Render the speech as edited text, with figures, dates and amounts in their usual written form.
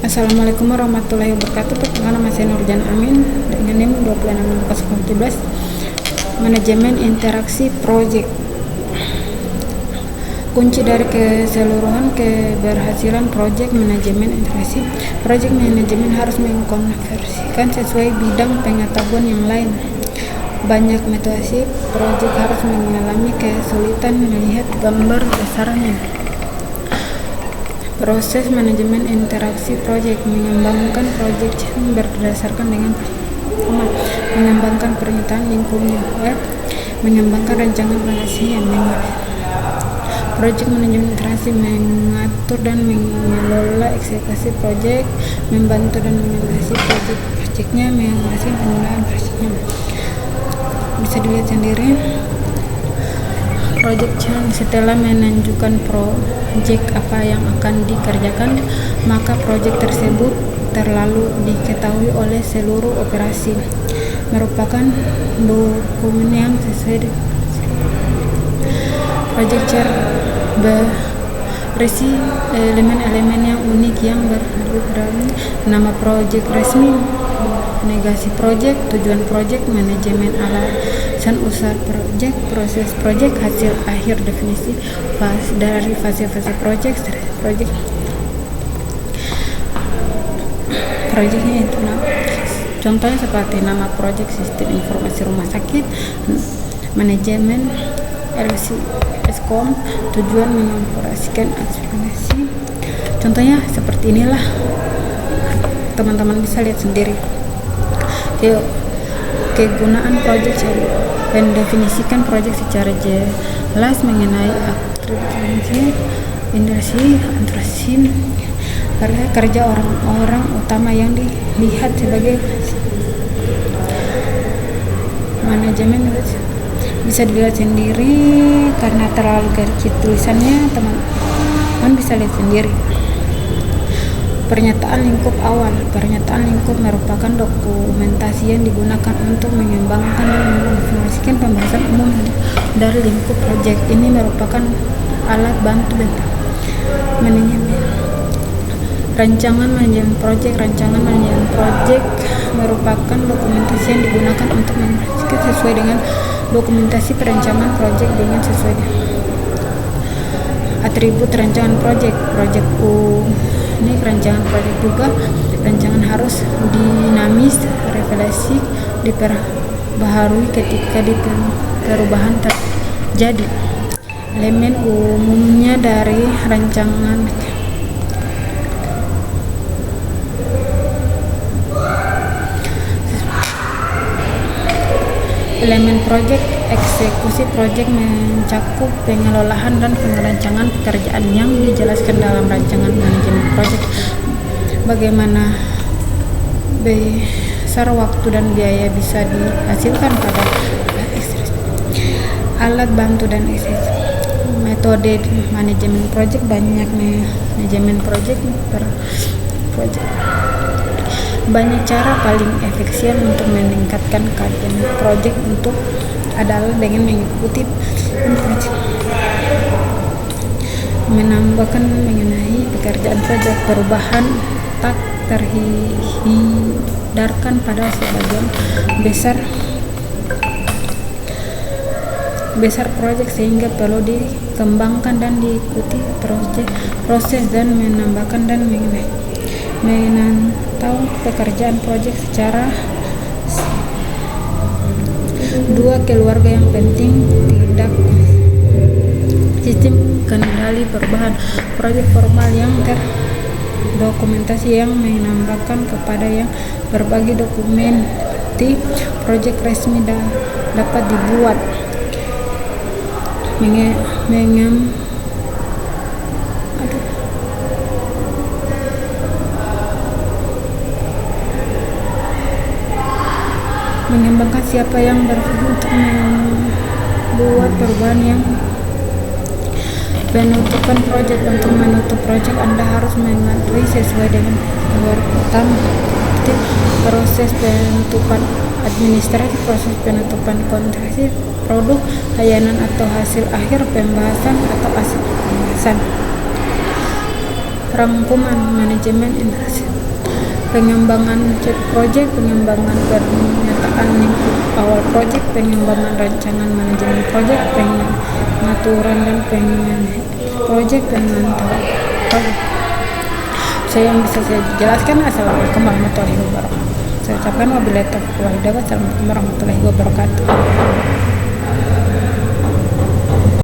Assalamualaikum warahmatullahi wabarakatuh. Perkenalkan, nama saya Nurjan Amin dengan NIM 26617, Manajemen Interaksi Project. Kunci dari keseluruhan keberhasilan project manajemen interaksi. Project manajemen harus mengkonversikan sesuai bidang pengetahuan yang lain. Banyak metode project harus mengalami kesulitan melihat gambar besarnya. Proses manajemen interaksi project mengembangkan project berdasarkan dengan mengembangkan pernyataan lingkungan web, mengembangkan rancangan rahasia, project manajemen interaksi mengatur dan mengelola eksekusi project, membantu dan mengatasi projectnya, mengatasi pengelolaan projectnya. Bisa dilihat sendiri. Project setelah menunjukkan project apa yang akan dikerjakan, maka project tersebut terlalu diketahui oleh seluruh operasi, merupakan dokumen yang sesuai project berisi elemen-elemen yang unik yang beragam. Nama project resmi, negasi project, tujuan project, manajemen alasan usaha project, proses project, hasil akhir, definisi dari fase-fase project projectnya itu. Contohnya seperti nama project, sistem informasi rumah sakit, manajemen LCSCOM, tujuan mengoperasikan eksploitasi. Contohnya seperti inilah, teman-teman bisa lihat sendiri. Kegunaan project, mendefinisikan project secara jelas mengenai atribusi interaksi kerja orang-orang utama yang dilihat sebagai manajemen. Bisa dilihat sendiri karena terlalu kecil tulisannya, teman-teman bisa lihat sendiri. Pernyataan lingkup awal. Pernyataan lingkup merupakan dokumentasi yang digunakan untuk mengembangkan dan menginformasikan pembahasan umum dari lingkup project. Ini merupakan alat bantu dan manajemen. Rancangan manajemen project. Rancangan manajemen project merupakan dokumentasi yang digunakan untuk menginformasikan sesuai dengan dokumentasi perencanaan project dengan sesuai dengan atribut rancangan project. Ini rancangan project juga. Rancangan harus dinamis, refleksif, diperbaharui ketika perubahan terjadi. Elemen umumnya dari rancangan. Elemen project. Eksekusi project mencakup pengelolaan dan perancangan pekerjaan yang dijelaskan dalam rancangan manajemen project. Bagaimana besar waktu dan biaya bisa dihasilkan pada alat bantu dan eksekusi. Metode manajemen project. Banyak manajemen project banyak cara paling efisien untuk meningkatkan kajian project adalah dengan mengikuti project, menambahkan mengenai pekerjaan project. Perubahan tak terhindarkan pada sebagian besar project, sehingga perlu dikembangkan dan diikuti proses dan menambahkan dan menantau pekerjaan project secara. Dua keluarga yang penting tidak sistem kendali perubahan project formal yang terdokumentasi yang menambahkan kepada yang berbagi dokumen seperti project resmi dapat dibuat mengembangkan siapa yang berfungsi untuk membuat perubahan yang penutupan project. Untuk menutup project, Anda harus mematuhi sesuai dengan keluar utama proses penutupan administrasi, proses penutupan kontraksi, produk, layanan atau hasil akhir, pembahasan atau hasil pembahasan. Rangkuman manajemen interaksi. pengembangan project, pengembangan pernyataan lingkup awal project, pengembangan rancangan manajemen project, pengaturan dan project, pemantauan project. Saya yang bisa saya jelaskan. Assalamualaikum warahmatullahi wabarakatuh. Saya ucapkan wabillahi taufiq wal hidayah. Wassalamualaikum warahmatullahi wabarakatuh.